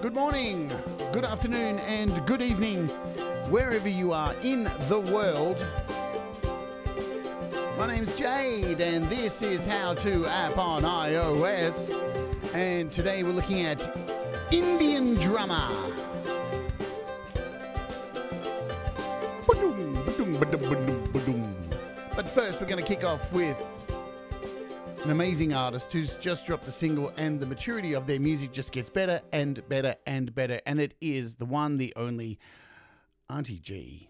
good morning, good afternoon, and good evening, wherever you are in the world. My name's Jade, and this is How To App on iOS. And today we're looking at Indian drummer. But first, we're going to kick off with an amazing artist who's just dropped a single, and the maturity of their music just gets better and better and better. And it is the one, the only Auntie G.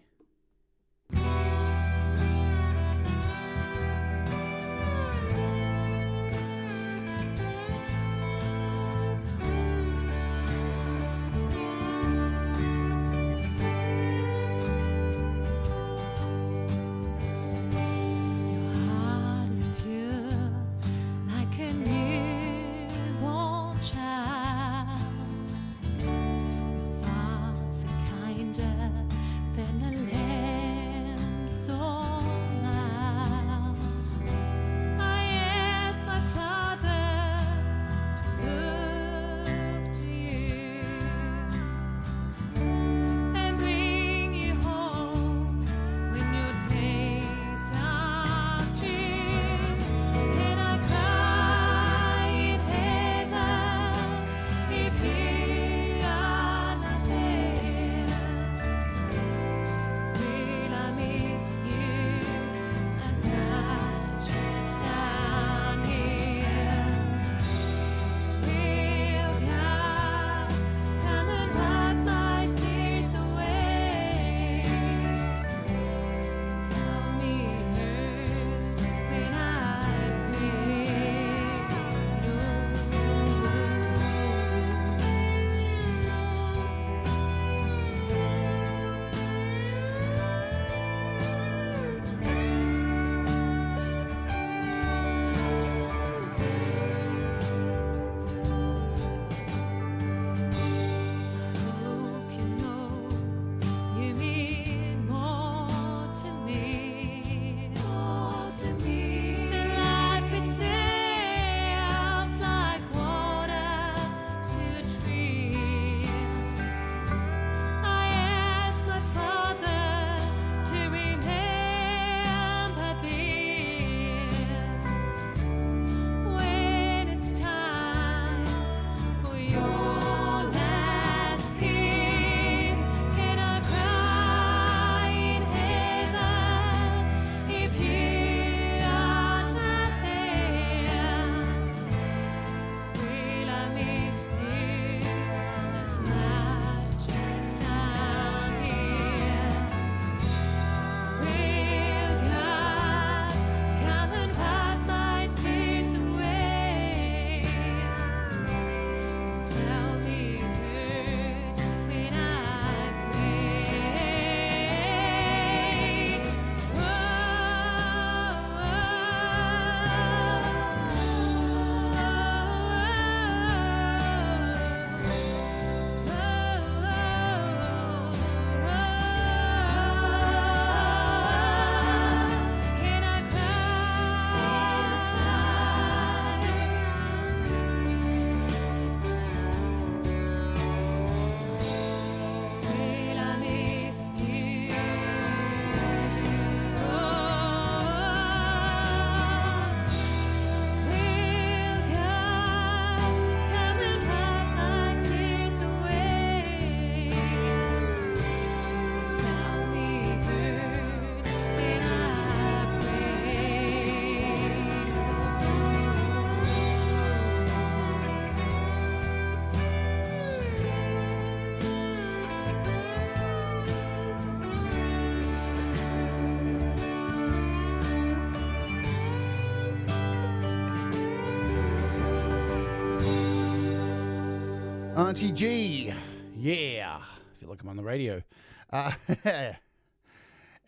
Auntie G, yeah, I feel like I'm on the radio.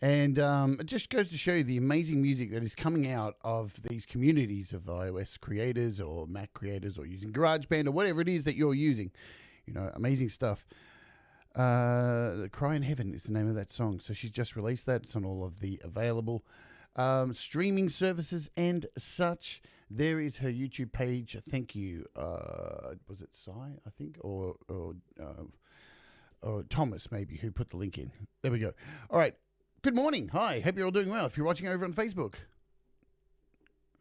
And it just goes to show you the amazing music that is coming out of these communities of iOS creators or Mac creators or using GarageBand or whatever it is that you're using. You know, amazing stuff. Cry in Heaven is the name of that song. So she's just released that. It's on all of the available streaming services and such. There is her YouTube page. Thank you. Was it Sai, I think, or Thomas, maybe, who put the link in. There we go. All right. Good morning. Hi. Hope you're all doing well. If you're watching over on Facebook,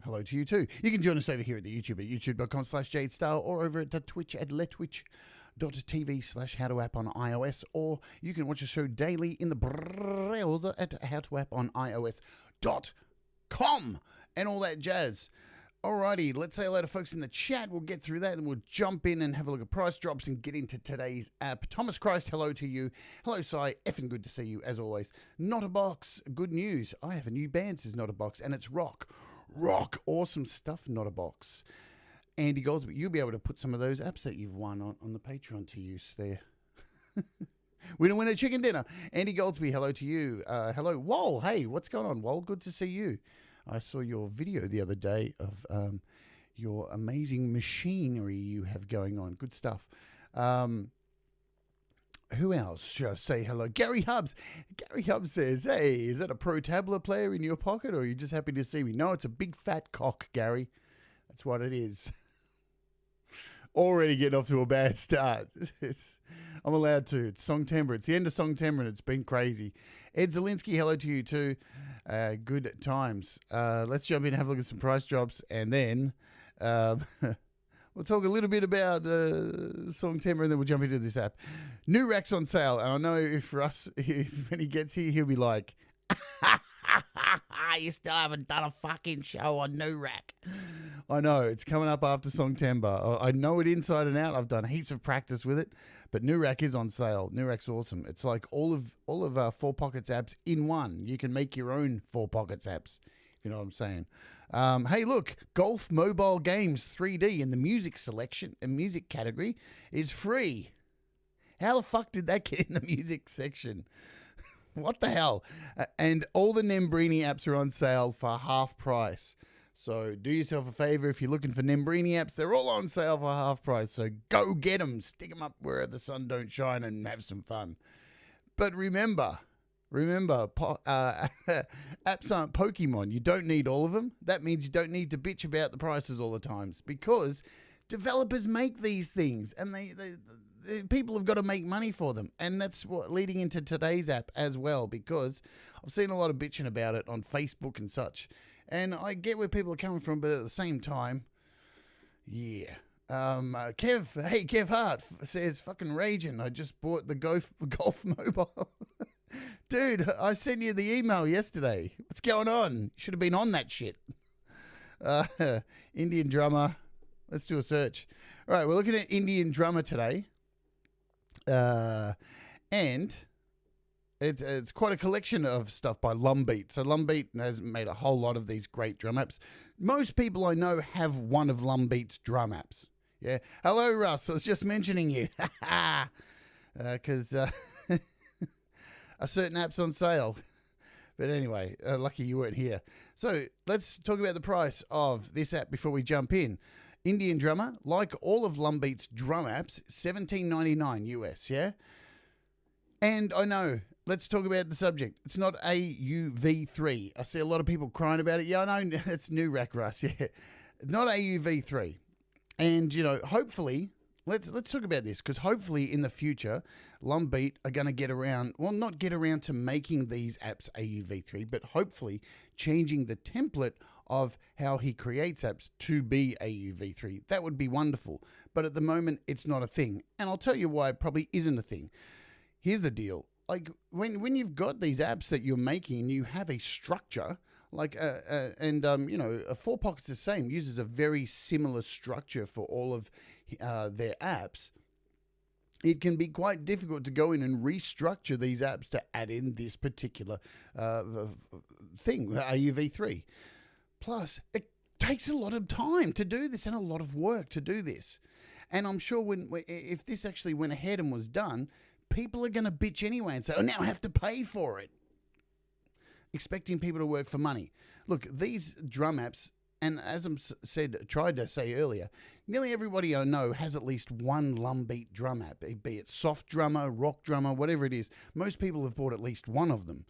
hello to you too. You can join us over here at the YouTube at youtube.com/Jade Starr, or over at Twitch at letwitch.tv/howtoapp on iOS, or you can watch the show daily in the browser at howtoapp.on iOS.com and all that jazz. Alrighty, let's say hello to folks in the chat. We'll get through that and we'll jump in and have a look at price drops and get into today's app. Thomas Christ, hello to you. Hello, Sai. Effing good to see you, as always. Not a Box, good news. I have a new band, says Not a Box, and it's rock. Rock, awesome stuff, Not a Box. Andy Goldsby, you'll be able to put some of those apps that you've won on the Patreon to use there. Winner, chicken dinner. Andy Goldsby, hello to you. Hello, Wol. Hey, what's going on, Wol? Good to see you. I saw your video the other day of your amazing machinery you have going on. Good stuff. Who else should I say hello? Gary Hubbs. Gary Hubbs says, hey, is that a pro Tabla player in your pocket, or are you just happy to see me? No, it's a big fat cock, Gary. That's what it is. Already getting off to a bad start. I'm allowed to. It's Songtember. It's the end of Songtember, and it's been crazy. Ed Zielinski, hello to you too. Good times. Let's jump in and have a look at some price drops, and then we'll talk a little bit about Songtember, and then we'll jump into this app. New racks on sale, and I know for us, when he gets here, he'll be like, you still haven't done a fucking show on New Rack. I know, it's coming up after Songtember. I know it inside and out. I've done heaps of practice with it, but New Rack is on sale. New Rack's awesome. It's like all of our Four Pockets apps in one. You can make your own Four Pockets apps, if you know what I'm saying. Hey, look, Golf Mobile Games 3D in the music selection and music category is free. How the fuck did that get in the music section? What the hell? And all the Nembrini apps are on sale for half price. So do yourself a favor. If you're looking for Nembrini apps, they're all on sale for half price. So go get them. Stick them up where the sun don't shine and have some fun. But remember, apps aren't Pokemon. You don't need all of them. That means you don't need to bitch about the prices all the times, because developers make these things, and they people have got to make money for them. And that's what leading into today's app as well, because I've seen a lot of bitching about it on Facebook and such. And I get where people are coming from, but at the same time, yeah. Kev Hart says, fucking raging. I just bought the Golf Mobile. Dude, I sent you the email yesterday. What's going on? Should have been on that shit. Indian drummer. Let's do a search. All right, we're looking at Indian drummer today. And it's quite a collection of stuff by Lumbeat. So Lumbeat has made a whole lot of these great drum apps. Most people I know have one of Lumbeat's drum apps. Yeah. Hello, Russ. I was just mentioning you. Because a certain app's on sale. But anyway, lucky you weren't here. So let's talk about the price of this app before we jump in. Indian drummer, like all of Lumbeat's drum apps, $17.99 US, yeah? And I know, let's talk about the subject. It's not AUV3. I see a lot of people crying about it. Yeah, I know, it's New Rack, Russ, yeah. Not AUV3. And, you know, hopefully, let's talk about this, because hopefully in the future, Lumbeat are going to get around, well, not get around to making these apps AUV3, but hopefully changing the template of how he creates apps to be AUV3. That would be wonderful. But at the moment, it's not a thing. And I'll tell you why it probably isn't a thing. Here's the deal. Like, when you've got these apps that you're making, you have a structure, like, you know, Four Pockets the same, uses a very similar structure for all of their apps. It can be quite difficult to go in and restructure these apps to add in this particular thing, AUV3. Plus, it takes a lot of time to do this and a lot of work to do this. And I'm sure if this actually went ahead and was done, people are going to bitch anyway and say, oh, now I have to pay for it. Expecting people to work for money. Look, these drum apps, and as I tried to say earlier, nearly everybody I know has at least one Lumbeat drum app, be it soft drummer, rock drummer, whatever it is. Most people have bought at least one of them.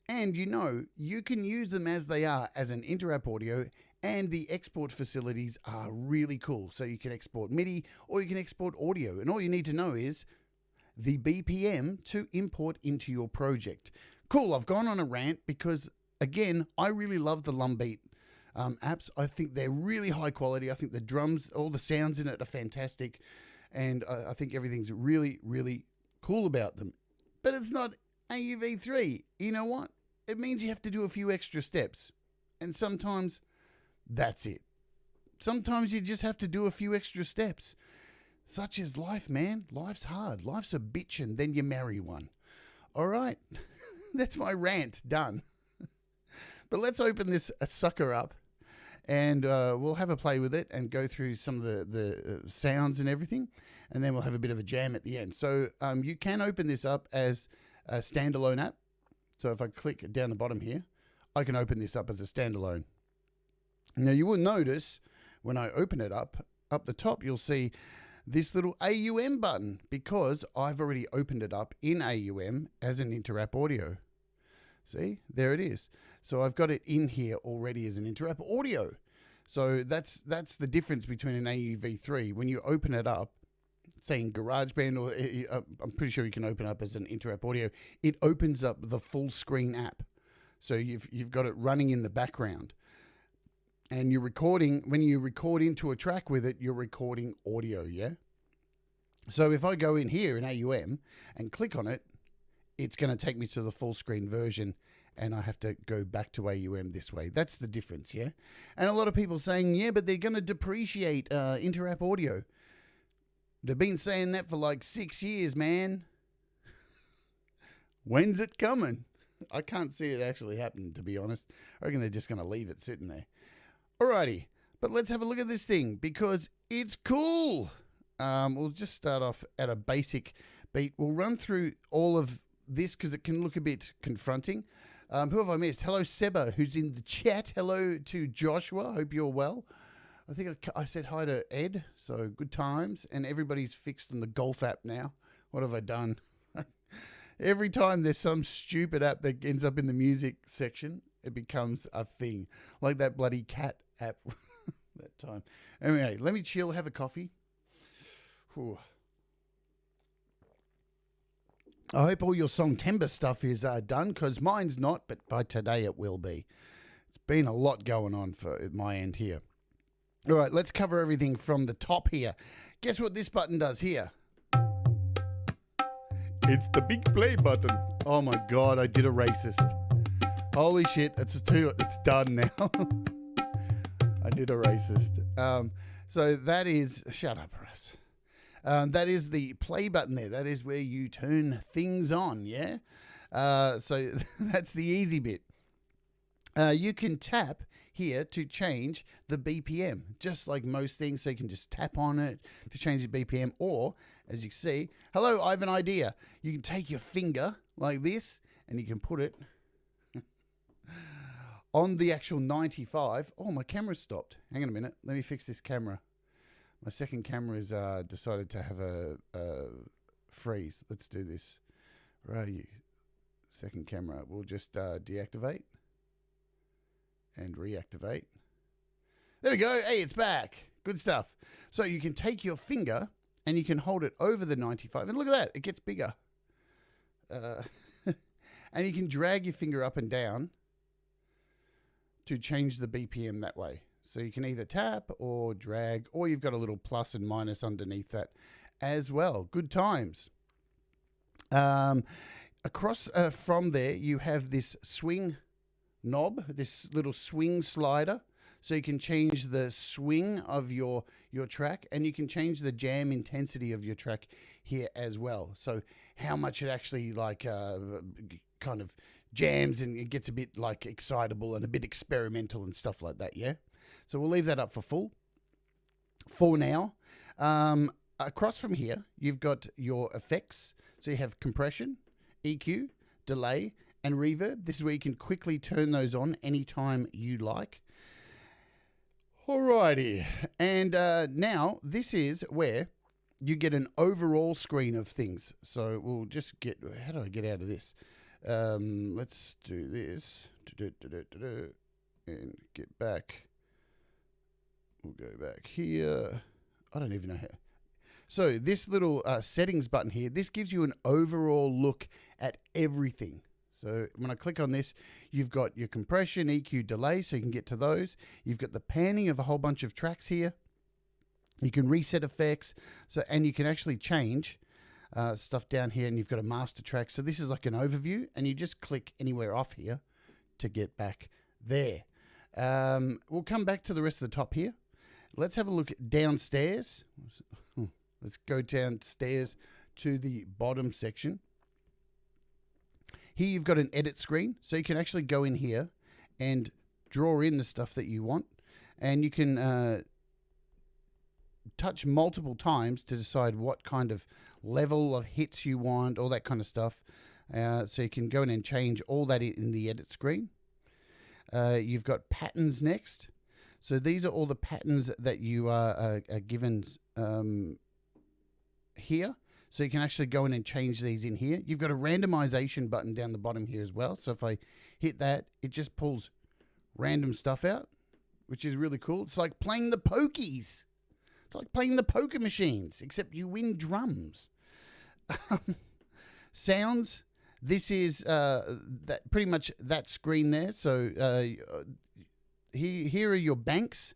And you can use them as they are as an inter-app audio, and the export facilities are really cool. So you can export MIDI or you can export audio, and all you need to know is the BPM to import into your project. Cool, I've gone on a rant because, again, I really love the Lumbeat apps. I think they're really high quality. I think the drums, all the sounds in it are fantastic, and I think everything's really, really cool about them. But it's not AUV3. You know what? It means you have to do a few extra steps, and sometimes that's it. Sometimes you just have to do a few extra steps. Such is life, man. Life's hard. Life's a bitch, and then you marry one. All right. That's my rant done. But let's open this sucker up, and we'll have a play with it and go through some of the sounds and everything, and then we'll have a bit of a jam at the end. So you can open this up as a standalone app. So if I click down the bottom here, I can open this up as a standalone. Now you will notice when I open it up the top, you'll see this little AUM button because I've already opened it up in AUM as an inter-app audio. See, there it is. So I've got it in here already as an inter-app audio. So that's the difference between an AUV3. When you open it up, say in GarageBand, or I'm pretty sure you can open up as an inter-app audio, it opens up the full screen app. So you've got it running in the background. And you're recording, when you record into a track with it, you're recording audio, yeah? So if I go in here in AUM and click on it, it's going to take me to the full screen version, and I have to go back to AUM this way. That's the difference, yeah? And a lot of people saying, yeah, but they're going to depreciate inter-app audio. They've been saying that for like 6 years, man. When's it coming? I can't see it actually happening, to be honest. I reckon they're just going to leave it sitting there. Alrighty, but let's have a look at this thing because it's cool. We'll just start off at a basic beat. We'll run through all of this because it can look a bit confronting. Who have I missed? Hello, Seba, who's in the chat. Hello to Joshua. Hope you're well. I think I said hi to Ed, so good times. And everybody's fixed on the golf app now. What have I done? Every time there's some stupid app that ends up in the music section, it becomes a thing. Like that bloody cat app that time. Anyway, let me chill, have a coffee. Whew. I hope all your Songtember stuff is done, because mine's not, but by today it will be. It's been a lot going on for my end here. All right, let's cover everything from the top here. Guess what this button does here? It's the big play button. Oh my God, I did a racist. Holy shit, it's done now. I did a racist. So that is, shut up, Russ. That is the play button there. That is where you turn things on, yeah? So that's the easy bit. You can tap here to change the BPM, just like most things. So you can just tap on it to change the BPM. Or, as you can see, hello, I have an idea. You can take your finger like this and you can put it on the actual 95. Oh, my camera's stopped. Hang on a minute. Let me fix this camera. My second camera has decided to have a freeze. Let's do this. Where are you? Second camera. We'll just deactivate and reactivate. There we go. Hey, it's back. Good stuff. So you can take your finger and you can hold it over the 95. And look at that. It gets bigger. And you can drag your finger up and down to change the BPM that way. So you can either tap or drag, or you've got a little plus and minus underneath that as well. Good times. Across from there, you have this swing knob, this little swing slider. So you can change the swing of your track, and you can change the jam intensity of your track here as well. So how much it actually kind of jams and it gets a bit like excitable and a bit experimental and stuff like that, yeah? So we'll leave that up for now. Across from here, you've got your effects. So you have compression, EQ, delay, and reverb. This is where you can quickly turn those on anytime you like. Alrighty. And now this is where you get an overall screen of things. So we'll just get, how do I get out of this? Let's do this. And get back. We'll go back here. I don't even know how. So this little settings button here, this gives you an overall look at everything. So when I click on this, you've got your compression, EQ, delay, so you can get to those. You've got the panning of a whole bunch of tracks here. You can reset effects, and you can actually change stuff down here, and you've got a master track. So this is like an overview, and you just click anywhere off here to get back there. We'll come back to the rest of the top here. Let's have a look downstairs. Let's go downstairs to the bottom section. Here you've got an edit screen, so you can actually go in here and draw in the stuff that you want, and you can touch multiple times to decide what kind of level of hits you want, all that kind of stuff. So you can go in and change all that in the edit screen. You've got patterns next. So these are all the patterns that you are given here. So you can actually go in and change these in here. You've got a randomization button down the bottom here as well. So if I hit that, it just pulls random stuff out, which is really cool. It's like playing the pokies. It's like playing the poker machines, except you win drums. Sounds. This is that pretty much that screen there. So here are your banks.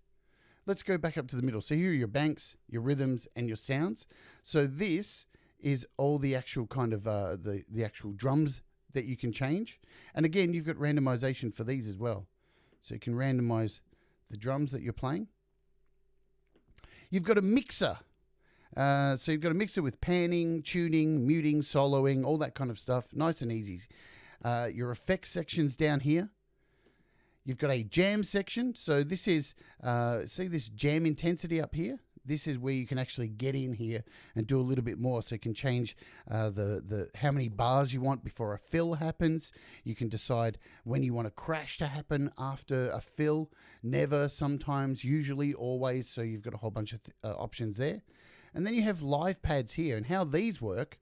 Let's go back up to the middle. So here are your banks, your rhythms, and your sounds. So this is all the actual kind of the actual drums that you can change. And again, you've got randomization for these as well. So you can randomize the drums that you're playing. You've got a mixer. So you've got a mixer with panning, tuning, muting, soloing, all that kind of stuff. Nice and easy. Your effects section's down here. You've got a jam section. So this is, see this jam intensity up here? This is where you can actually get in here and do a little bit more. So you can change the how many bars you want before a fill happens. You can decide when you want a crash to happen after a fill. Never, sometimes, usually, always. So you've got a whole bunch of options there. And then you have live pads here. And how these work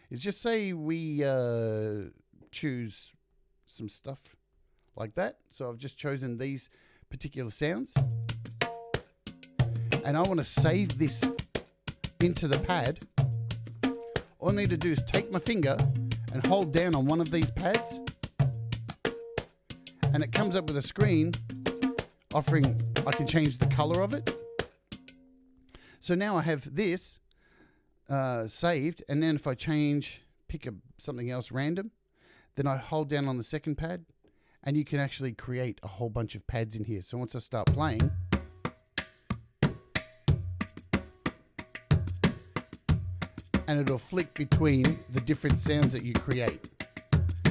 is just say we choose some stuff like that. So I've just chosen these particular sounds. And I want to save this into the pad. All I need to do is take my finger and hold down on one of these pads. And it comes up with a screen offering, I can change the color of it. So now I have this saved. And then if I pick something else random, then I hold down on the second pad. And you can actually create a whole bunch of pads in here. So once I start playing, and it'll flick between the different sounds that you create,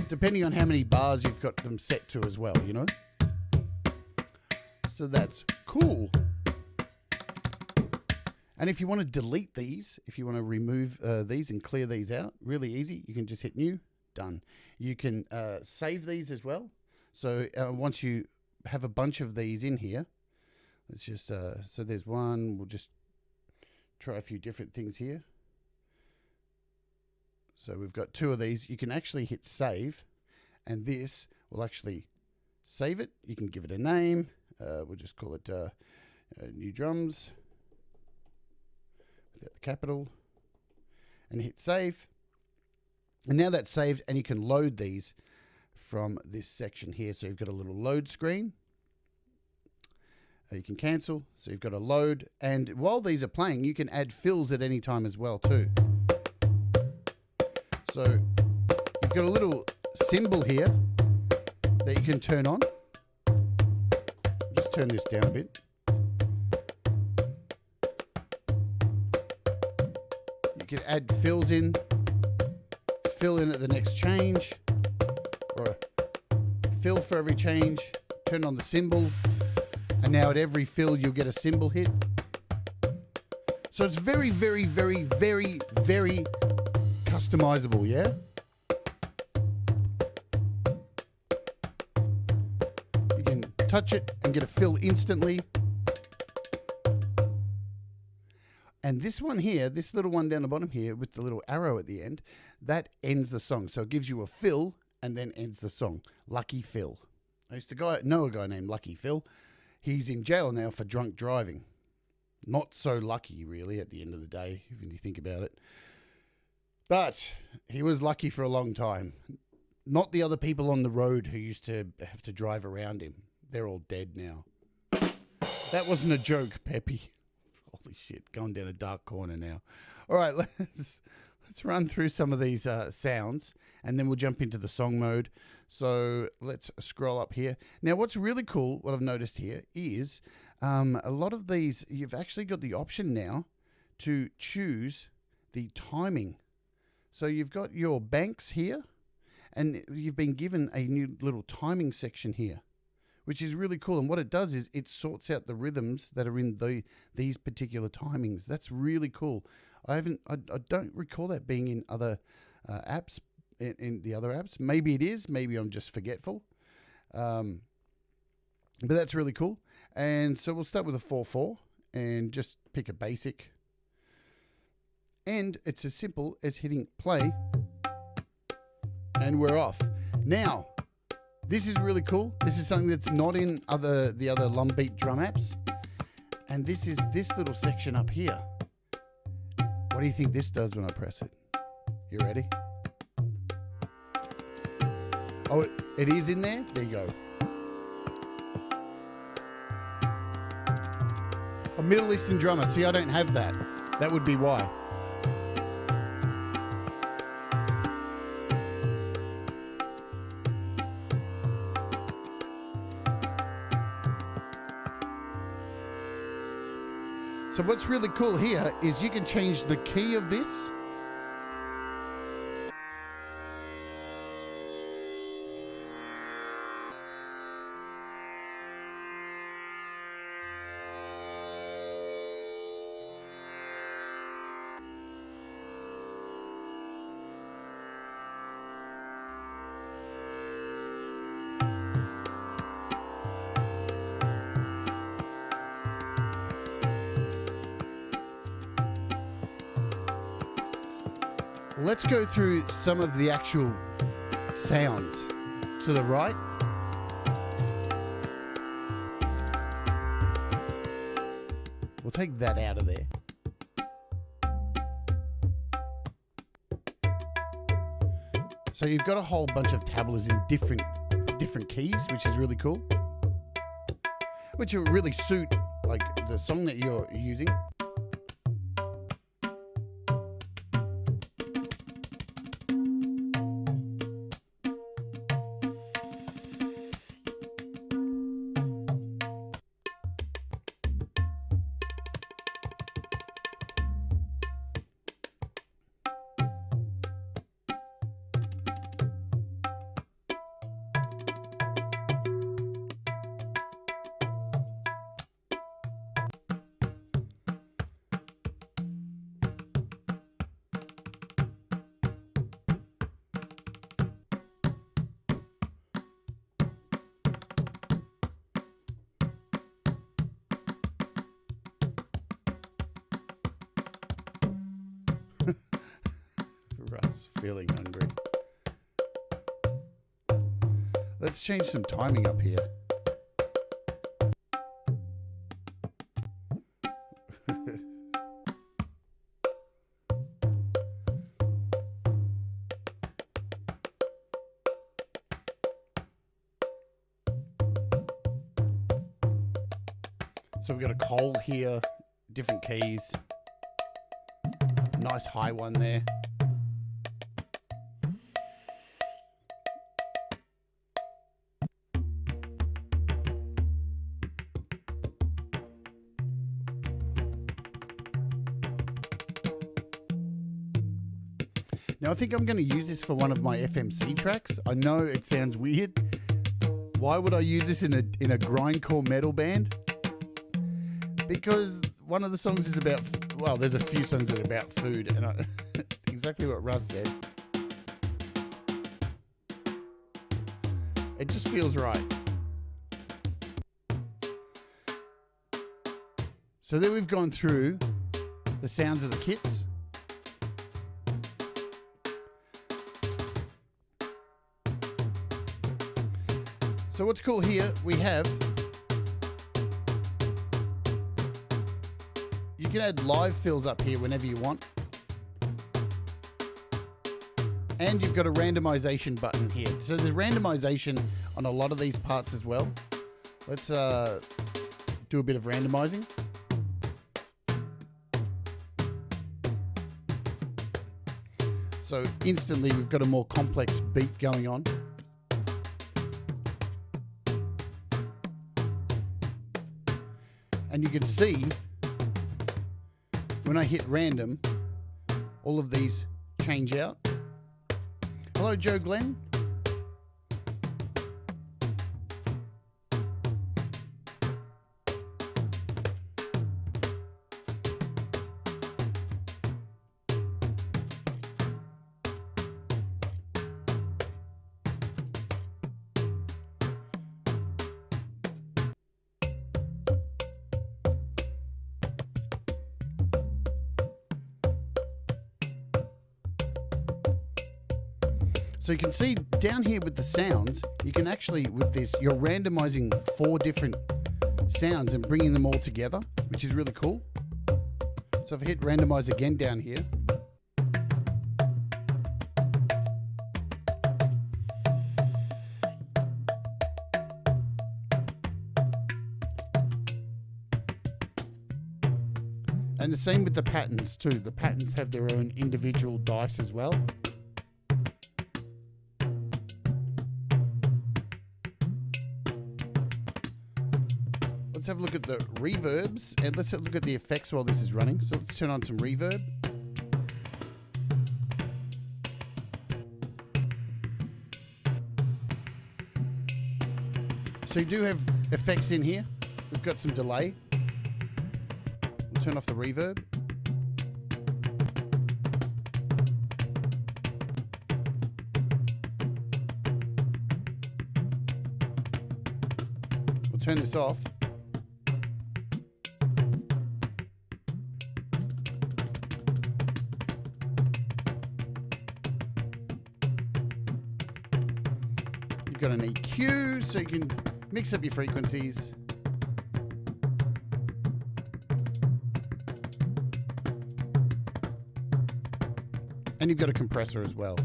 depending on how many bars you've got them set to as well, you know? So that's cool. And if you want to delete these, if you want to remove these and clear these out, really easy. You can just hit new, done. You can save these as well. So once you have a bunch of these in here, let's just, so there's one, we'll just try a few different things here. So we've got two of these. You can actually hit save, and this will actually save it. You can give it a name. We'll just call it new drums without the capital, and hit save. And now that's saved, and you can load these from this section here. So you've got a little load screen. You can cancel. So you've got a load, and while these are playing, you can add fills at any time as well too. So you've got a little symbol here that you can turn on. Just turn this down a bit. You can add fills in, fill in at the next change, or fill for every change, turn on the symbol, and now at every fill you'll get a symbol hit. So it's very, very, very, very, very customizable, yeah? You can touch it and get a fill instantly. And this one here, this little one down the bottom here with the little arrow at the end, that ends the song. So it gives you a fill and then ends the song. Lucky Phil. I used to know a guy named Lucky Phil. He's in jail now for drunk driving. Not so lucky, really, at the end of the day, when you think about it. But he was lucky for a long time. Not the other people on the road who used to have to drive around him. They're all dead now. That wasn't a joke, Peppy. Holy shit, going down a dark corner now. All right, let's run through some of these sounds, and then we'll jump into the song mode. So let's scroll up here. Now, what's really cool, what I've noticed here, is a lot of these, you've actually got the option now to choose the timing. So you've got your banks here, and you've been given a new little timing section here, which is really cool. And what it does is it sorts out the rhythms that are in these particular timings. That's really cool. I don't recall that being in other apps, in the other apps. Maybe it is. Maybe I'm just forgetful. But that's really cool. And so we'll start with a 4/4 and just pick a basic. And it's as simple as hitting play, and we're off. Now, this is really cool. This is something that's not in the other Lumbeat drum apps. And this is this little section up here. What do you think this does when I press it? You ready? Oh, it is in there? There you go. A Middle Eastern drummer. See, I don't have that. That would be why. So what's really cool here is you can change the key of this. Let's go through some of the actual sounds to the right. We'll take that out of there. So you've got a whole bunch of tablas in different keys, which is really cool. Which will really suit like the song that you're using. Russ feeling hungry. Let's change some timing up here. So we've got a coal here, different keys. Nice high one there. Now I think I'm going to use this for one of my FMC tracks. I know it sounds weird. Why would I use this in a grindcore metal band? Because one of the songs is about, well, there's a few songs that are about food, and exactly what Russ said. It just feels right. So then we've gone through the sounds of the kits. So what's cool here, we have, you can add live fills up here whenever you want. And you've got a randomization button here. So there's randomization on a lot of these parts as well. Let's do a bit of randomizing. So instantly we've got a more complex beat going on. And you can see when I hit random, all of these change out. Hello, Joe Glenn. So you can see down here with the sounds, you can actually, with this, you're randomizing 4 different sounds and bringing them all together, which is really cool. So if I hit randomize again down here, and the same with the patterns too. The patterns have their own individual dice as well. Let's have a look at the reverbs and let's have a look at the effects while this is running. So let's turn on some reverb. So you do have effects in here. We've got some delay. We'll turn off the reverb. We'll turn this off. Got an EQ, so you can mix up your frequencies. And you've got a compressor as well.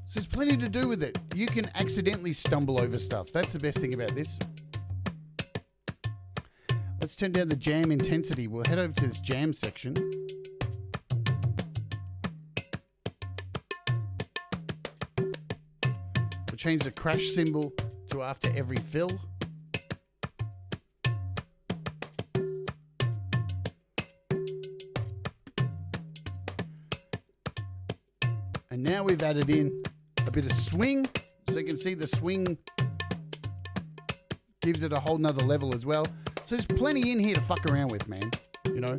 So there's plenty to do with it. You can accidentally stumble over stuff. That's the best thing about this. Let's turn down the jam intensity. We'll head over to this jam section. We'll change the crash symbol to after every fill. And now we've added in a bit of swing, so you can see the swing gives it a whole nother level as well. So there's plenty in here to fuck around with, man, you know.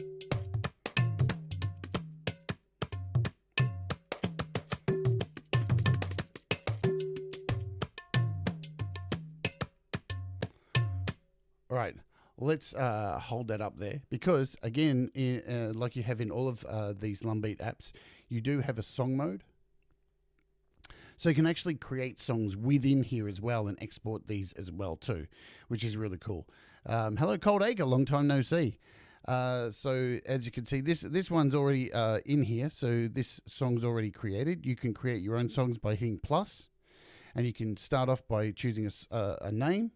All right, let's hold that up there because, again, like you have in all of these Lumbeat apps, you do have a song mode. So you can actually create songs within here as well and export these as well too, which is really cool. Hello, Cold Acre, long time no see. So as you can see, this one's already in here. So this song's already created. You can create your own songs by hitting plus, and you can start off by choosing a name.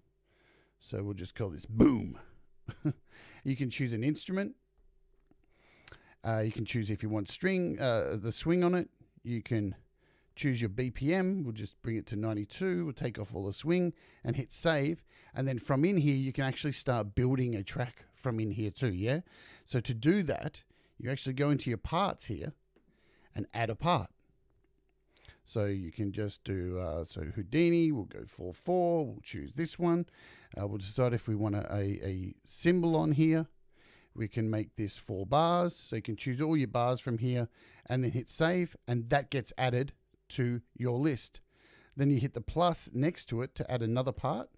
So we'll just call this Boom. You can choose an instrument. You can choose if you want the swing on it. You can choose your BPM. We'll just bring it to 92. We'll take off all the swing and hit save. And then from in here, you can actually start building a track from in here too, yeah? So to do that, you actually go into your parts here and add a part. So you can just do, so Houdini, we'll go 4/4, we'll choose this one. We'll decide if we want a symbol on here. We can make this 4 bars. So you can choose all your bars from here and then hit save, and that gets added to your list. Then you hit the plus next to it to add another part.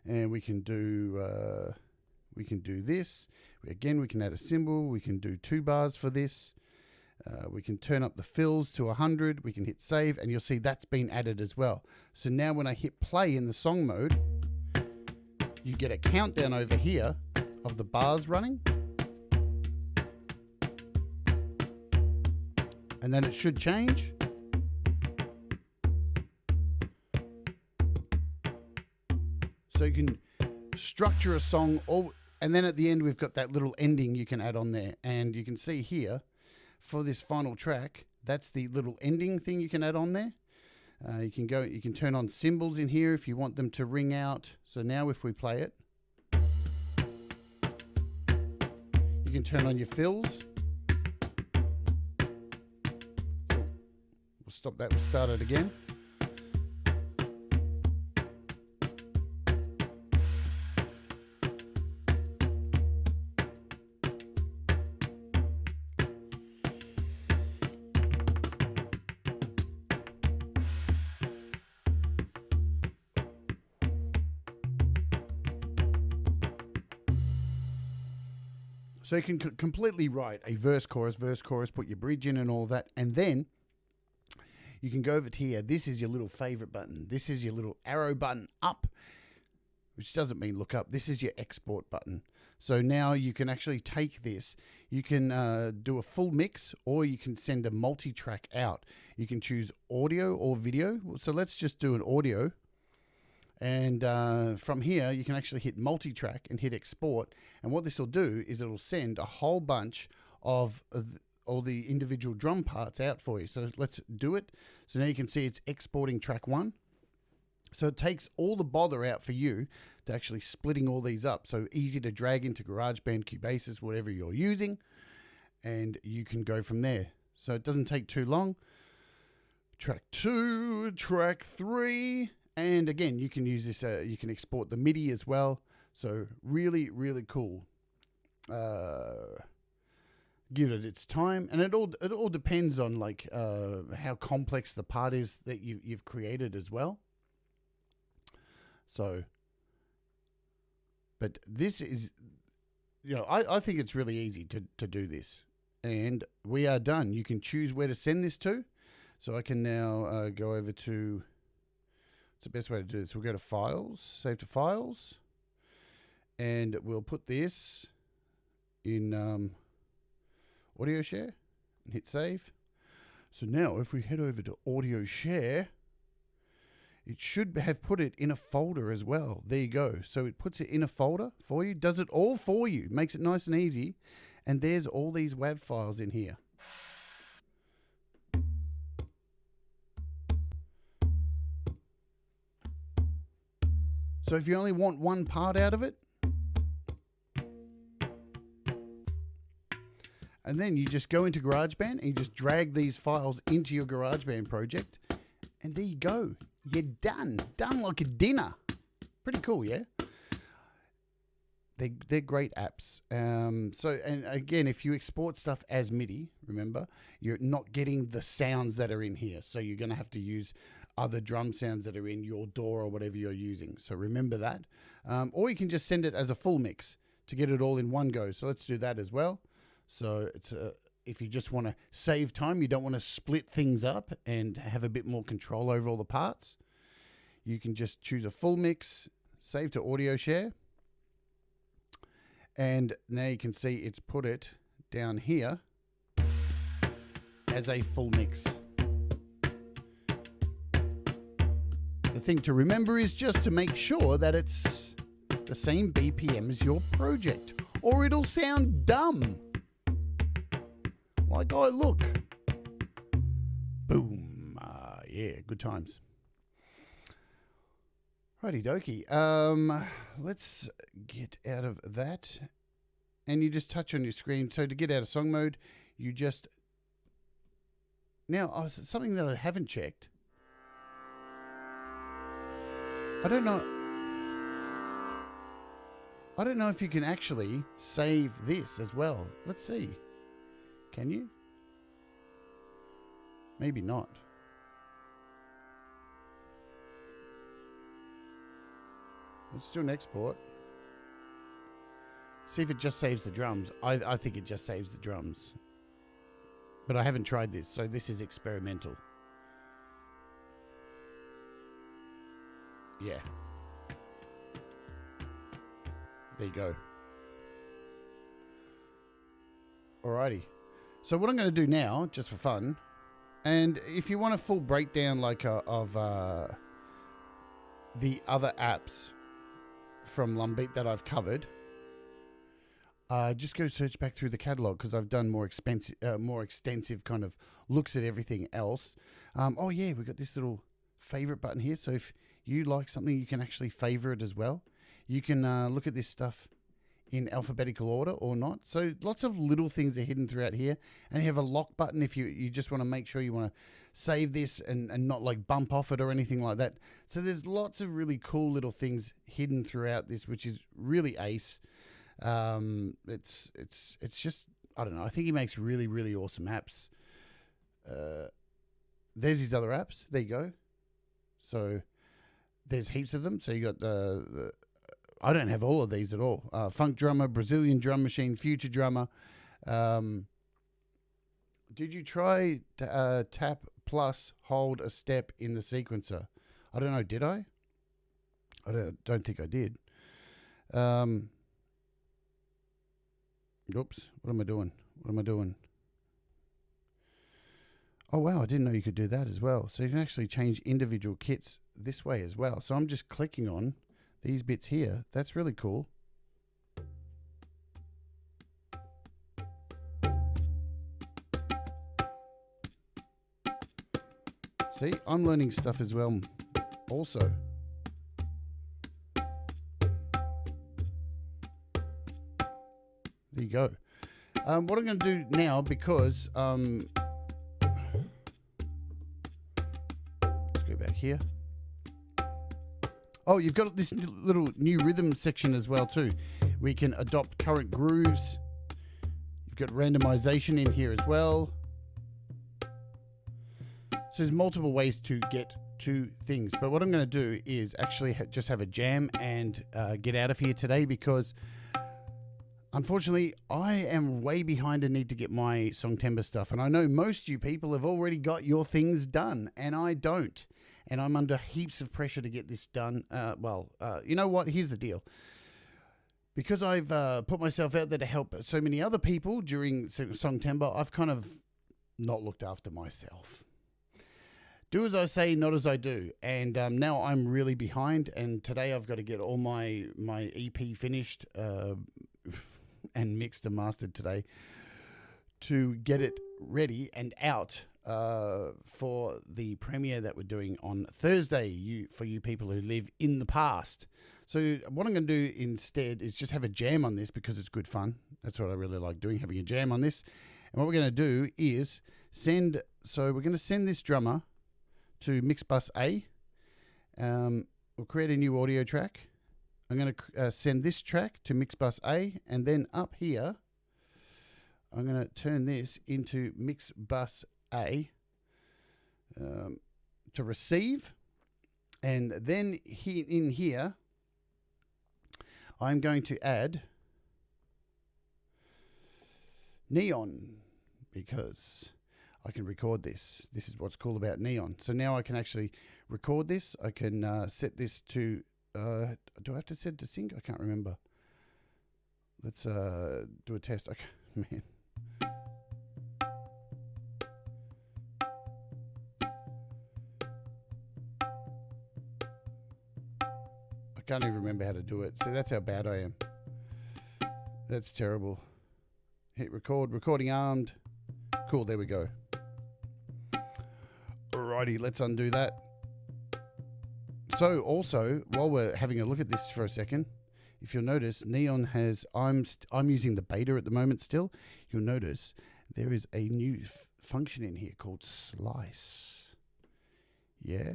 And we can do this. Again, we can add a symbol. We can do 2 bars for this. We can turn up the fills to 100. We can hit save, and you'll see that's been added as well. So now when I hit play in the song mode, you get a countdown over here of the bars running. And then it should change. So you can structure a song, and then at the end we've got that little ending you can add on there. And you can see here, for this final track, that's the little ending thing you can add on there. You can turn on cymbals in here if you want them to ring out. So now if we play it, you can turn on your fills. So we'll stop that, we'll start it again. So you can completely write a verse, chorus, put your bridge in and all that. And then you can go over to here. This is your little favorite button. This is your little arrow button up, which doesn't mean look up. This is your export button. So now you can actually take this. You can do a full mix, or you can send a multi-track out. You can choose audio or video. So let's just do an audio. And from here, you can actually hit multi-track and hit export. And what this will do is it'll send a whole bunch of all the individual drum parts out for you. So let's do it. So now you can see it's exporting track 1. So it takes all the bother out for you to actually splitting all these up. So easy to drag into GarageBand, Cubase, whatever you're using. And you can go from there. So it doesn't take too long. Track 2, track 3. And again, you can use this, you can export the Midi as well. So really, really cool. Give it its time. And it all depends on like how complex the part is that you've created as well. So, but this is, I think it's really easy to do this. And we are done. You can choose where to send this to. So I can now go over to... What's the best way to do this? We'll go to Files, Save to Files, and we'll put this in Audio Share and hit Save. So now if we head over to Audio Share, it should have put it in a folder as well. There you go. So it puts it in a folder for you, does it all for you, makes it nice and easy, and there's all these WAV files in here. So if you only want one part out of it, and then you just go into GarageBand and you just drag these files into your GarageBand project, and there you go. You're done. Done like a dinner. Pretty cool, yeah? They're great apps. So, and again, if you export stuff as MIDI, remember, you're not getting the sounds that are in here. So you're going to have to use other drum sounds that are in your DAW or whatever you're using. So remember that. Or you can just send it as a full mix to get it all in one go. So let's do that as well. So it's if you just want to save time, you don't want to split things up and have a bit more control over all the parts, you can just choose a full mix, save to Audio Share. And now you can see it's put it down here as a full mix. The thing to remember is just to make sure that it's the same BPM as your project, or it'll sound dumb. Like, oh, look. Boom. Yeah, good times. Righty dokey. Let's get out of that. And you just touch on your screen. So to get out of song mode, you just Now, something that I haven't checked. I don't know if you can actually save this as well. Let's see. Can you? Maybe not. Let's do an export. See if it just saves the drums. I think it just saves the drums. But I haven't tried this, so this is experimental. Yeah. There you go. Alrighty. So what I'm going to do now, just for fun, and if you want a full breakdown like of the other apps from Lumbeat that I've covered, just go search back through the catalog because I've done more extensive kind of looks at everything else. Oh yeah, we've got this little favorite button here. So if you like something, you can actually favor it as well. You can look at this stuff in alphabetical order or not. So lots of little things are hidden throughout here. And you have a lock button if you just want to make sure you want to save this and not like bump off it or anything like that. So there's lots of really cool little things hidden throughout this, which is really ace. It's just, I don't know. I think he makes really, really awesome apps. There's his other apps. There you go. So there's heaps of them. So you got the I don't have all of these at all. Funk Drummer, Brazilian Drum Machine, Future Drummer. Did you try tap plus hold a step in the sequencer? I don't know. Did I? I don't think I did. Oops. What am I doing? Oh, wow. I didn't know you could do that as well. So you can actually change individual kits this way as well. So I'm just clicking on these bits here. That's really cool. See, I'm learning stuff as well also. There you go. What I'm going to do now, because let's go back here. Oh, you've got this little new rhythm section as well too. We can adopt current grooves. You've got randomization in here as well. So there's multiple ways to get to things. But what I'm going to do is actually just have a jam and get out of here today, because unfortunately, I am way behind and need to get my Songtember stuff. And I know most of you people have already got your things done, and I don't. And I'm under heaps of pressure to get this done. You know what? Here's the deal. Because I've put myself out there to help so many other people during Songtember, I've kind of not looked after myself. Do as I say, not as I do. And now I'm really behind. And today I've got to get all my EP finished and mixed and mastered today to get it ready and out for the premiere that we're doing on Thursday, for you people who live in the past. So what I'm going to do instead is just have a jam on this, because it's good fun. That's what I really like doing, having a jam on this. And what we're going to do is we're going to send this drummer to mix bus A. We'll create a new audio track. I'm going to send this track to mix bus A, and then up here, I'm going to turn this into mix bus A to receive. And then in here, I'm going to add Neon, because I can record this. This is what's cool about Neon. So now I can actually record this. I can set this to... do I have to set it to sync? I can't remember. Let's do a test. Okay, man. I can't even remember how to do it. See, that's how bad I am. That's terrible. Hit record. Recording armed. Cool, there we go. Alrighty, let's undo that. So also, while we're having a look at this for a second, if you'll notice, Neon has, I'm using the beta at the moment still. You'll notice there is a new function in here called slice. Yeah.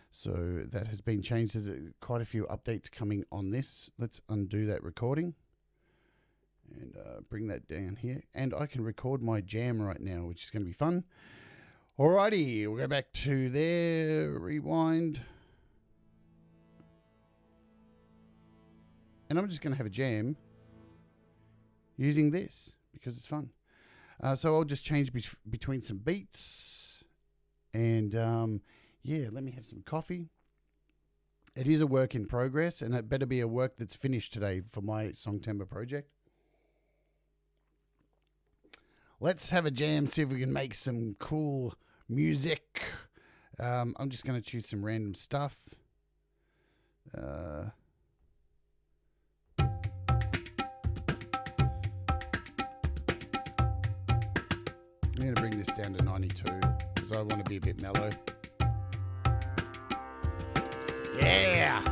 So that has been changed. There's quite a few updates coming on this. Let's undo that recording and bring that down here. And I can record my jam right now, which is going to be fun. Alrighty, we'll go back to there, rewind. And I'm just going to have a jam using this because it's fun. So I'll just change between some beats and yeah, let me have some coffee. It is a work in progress, and it better be a work that's finished today for my Song Timber project. Let's have a jam, see if we can make some cool music. I'm just going to choose some random stuff. I'm going to bring this down to 92 because I want to be a bit mellow. Yeah!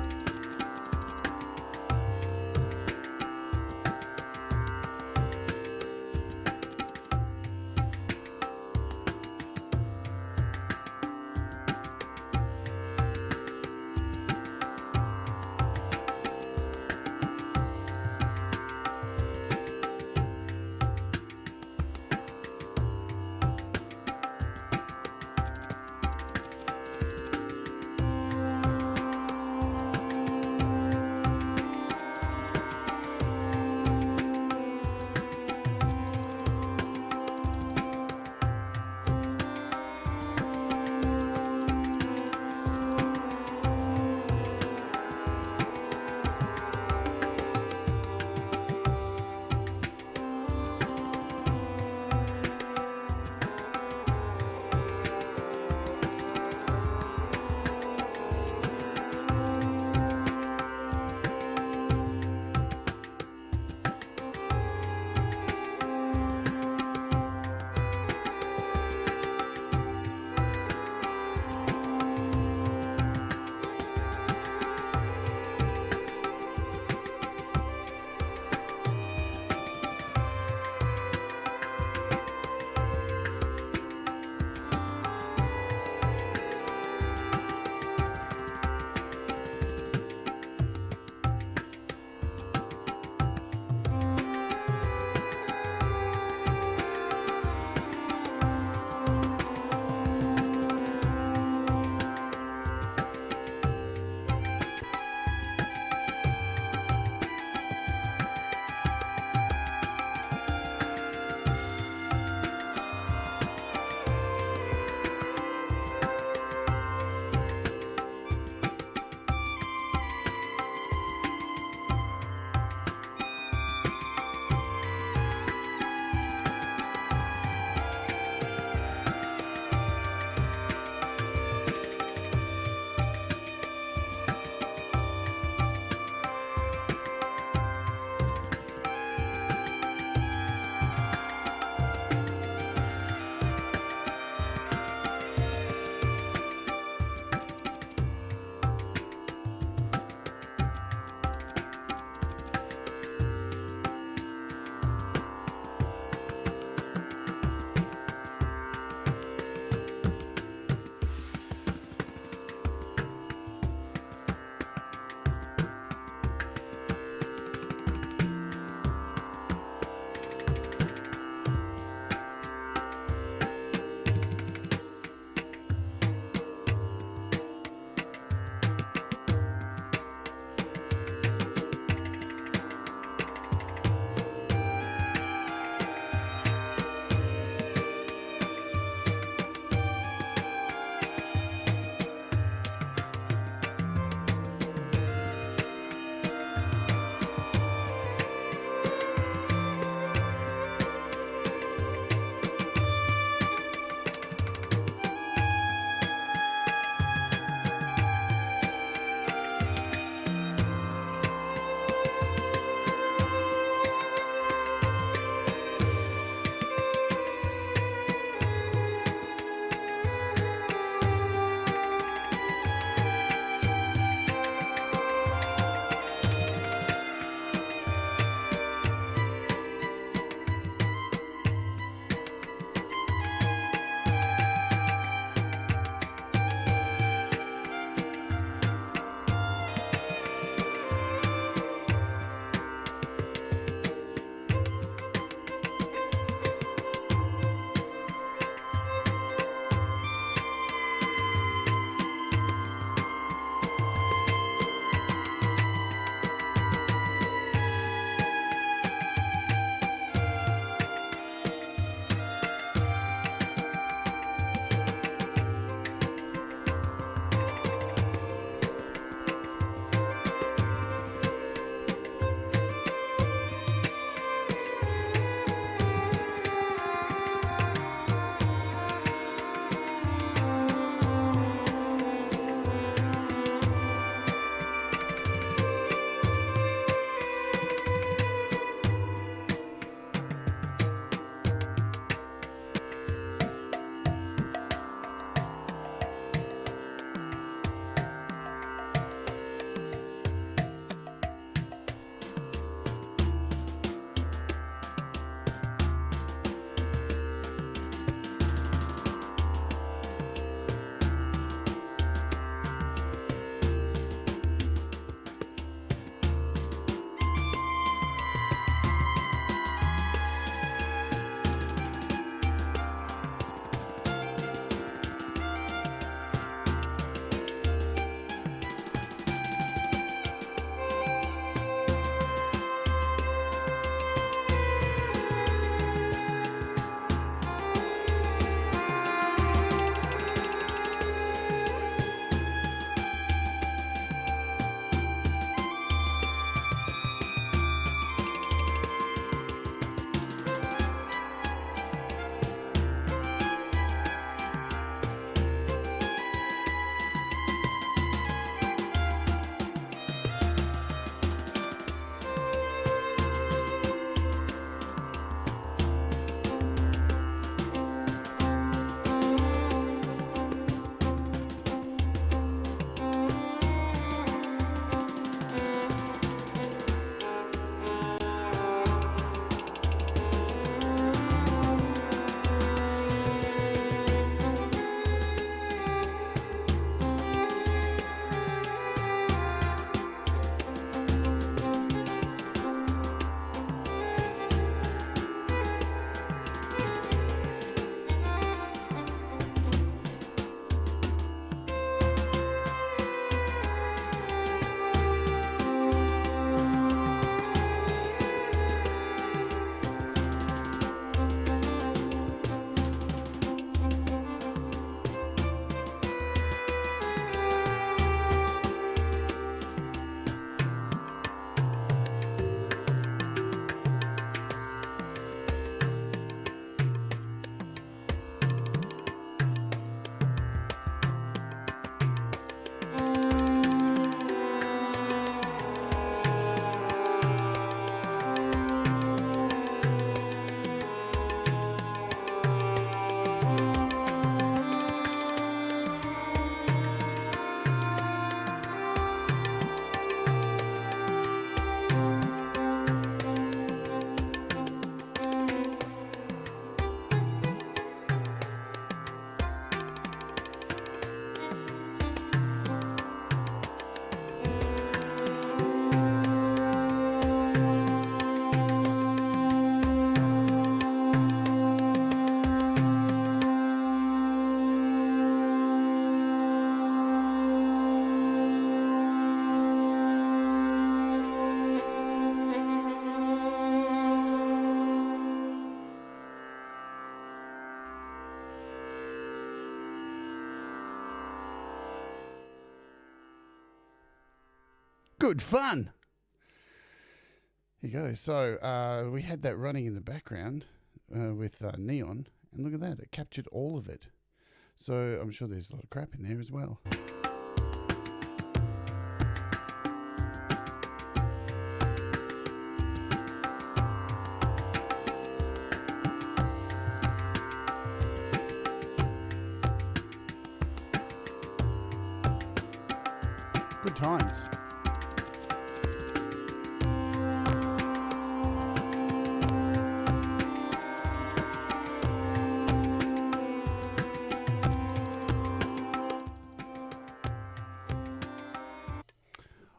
Good fun. Here you go. So we had that running in the background with Neon, and look at that. It captured all of it. So I'm sure there's a lot of crap in there as well. Good times.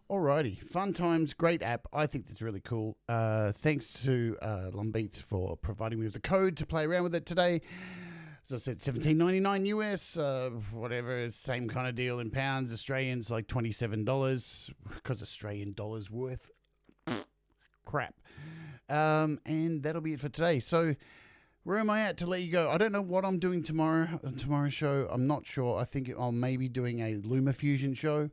Alrighty, fun times, great app. I think that's really cool. Thanks to Lumbeat for providing me with a code to play around with it today. As I said, $17.99 US, whatever, same kind of deal in pounds. Australians like $27 because Australian dollars worth crap. And that'll be it for today. So where am I at to let you go? I don't know what I'm doing tomorrow's show. I'm not sure. I think I'll maybe doing a LumaFusion show.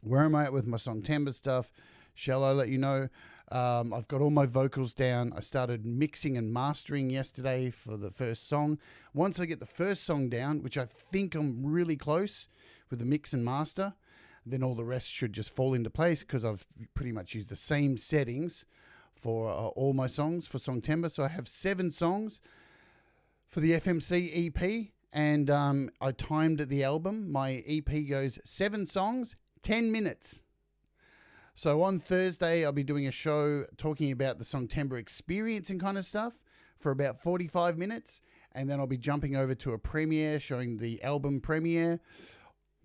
Where am I at with my Songtember stuff? Shall I let you know? I've got all my vocals down. I started mixing and mastering yesterday for the first song. Once I get the first song down, which I think I'm really close with the mix and master, then all the rest should just fall into place because I've pretty much used the same settings for all my songs for Songtember. So I have 7 songs for the FMC EP, and I timed the album. My EP goes 7 songs, 10 minutes. So on Thursday, I'll be doing a show talking about the Songtember experience and kind of stuff for about 45 minutes. And then I'll be jumping over to a premiere, showing the album premiere.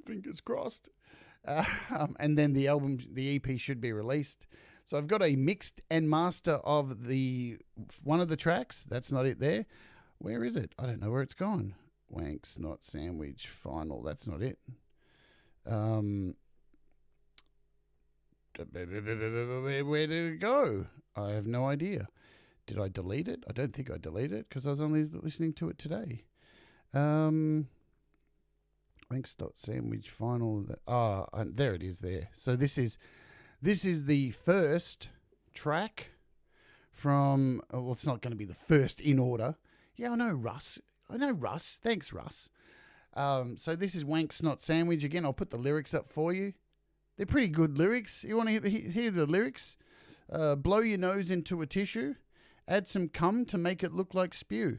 Fingers crossed. And then the EP should be released. So I've got a mixed and master of one of the tracks. That's not it there. Where is it? I don't know where it's gone. Wank, Snot, Sandwich, Final. That's not it. Where did it go? I have no idea. Did I delete it? I don't think I deleted it because I was only listening to it today. Sandwich Final. There it is there. So this is the first track from, well, it's not going to be the first in order. Yeah, I know Russ. Thanks, Russ. So this is Wank Snot Sandwich. Again, I'll put the lyrics up for you. They're pretty good lyrics. You want to hear the lyrics? Blow your nose into a tissue. Add some cum to make it look like spew.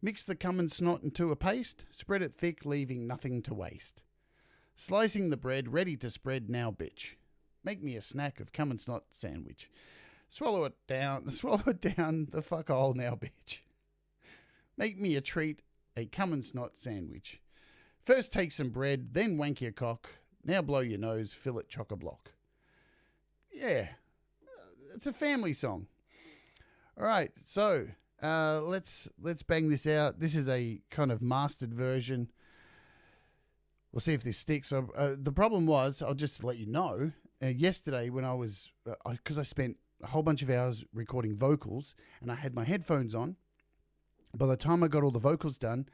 Mix the cum and snot into a paste. Spread it thick, leaving nothing to waste. Slicing the bread, ready to spread now, bitch. Make me a snack of cum and snot sandwich. Swallow it down the fuck hole now, bitch. Make me a treat, a cum and snot sandwich. First take some bread, then wank your cock. Now blow your nose, fill it chock-a-block. Yeah, it's a family song. All right, so let's bang this out. This is a kind of mastered version. We'll see if this sticks. The problem was, I'll just let you know, yesterday when I was, because I spent a whole bunch of hours recording vocals and I had my headphones on, by the time I got all the vocals done,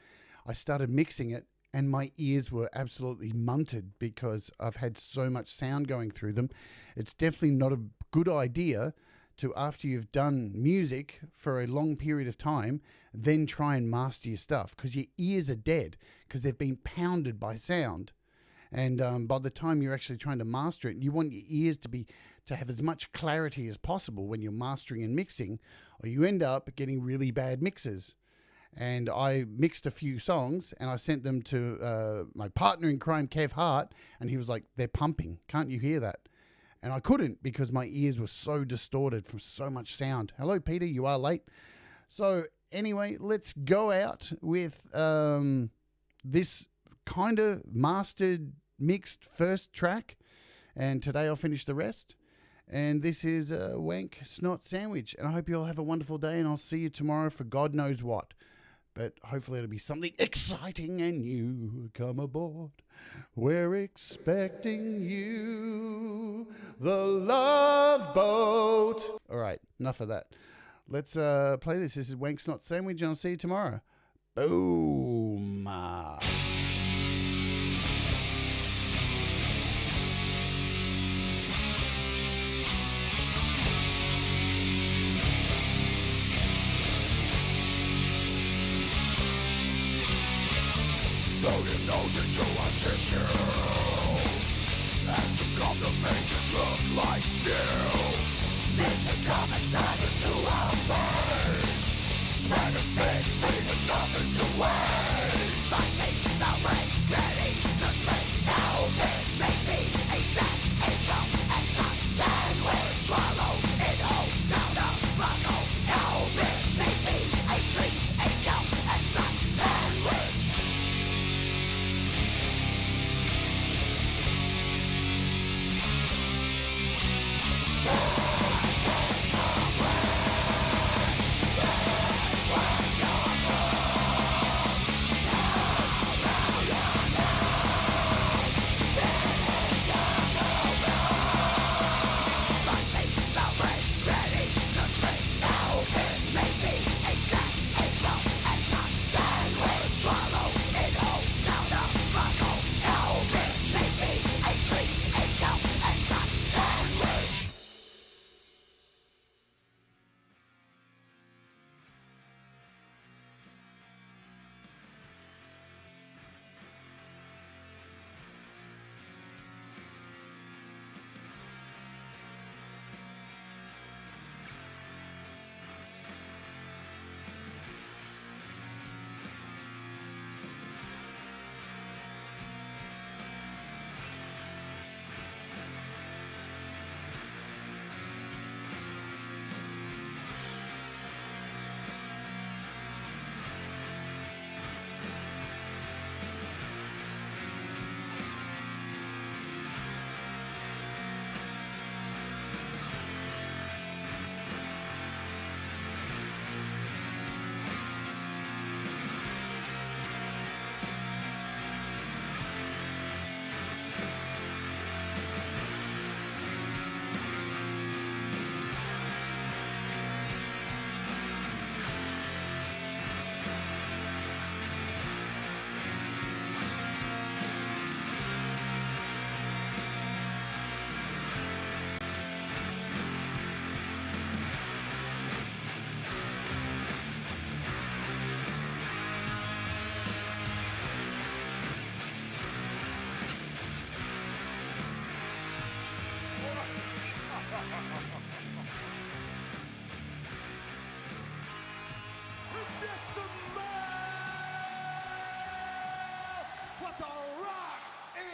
I started mixing it. And my ears were absolutely munted because I've had so much sound going through them. It's definitely not a good idea to, after you've done music for a long period of time, then try and master your stuff because your ears are dead because they've been pounded by sound. And by the time you're actually trying to master it, you want your ears to have as much clarity as possible when you're mastering and mixing, or you end up getting really bad mixes. And I mixed a few songs and I sent them to my partner in crime, Kev Hart, and he was like, they're pumping. Can't you hear that? And I couldn't because my ears were so distorted from so much sound. Hello, Peter, you are late. So anyway, let's go out with this kind of mastered, mixed first track. And today I'll finish the rest. And this is Wank Snot Sandwich. And I hope you all have a wonderful day and I'll see you tomorrow for God knows what. But hopefully it'll be something exciting and new. Come aboard. We're expecting you. The Love Boat. All right, enough of that. Let's play this. This is Wank Snot Sandwich and I'll see you tomorrow. Boom. Loading those into a tissue and some gum to make it look like steel. Mixing comics not into our face, spreading fake, leaving nothing to waste.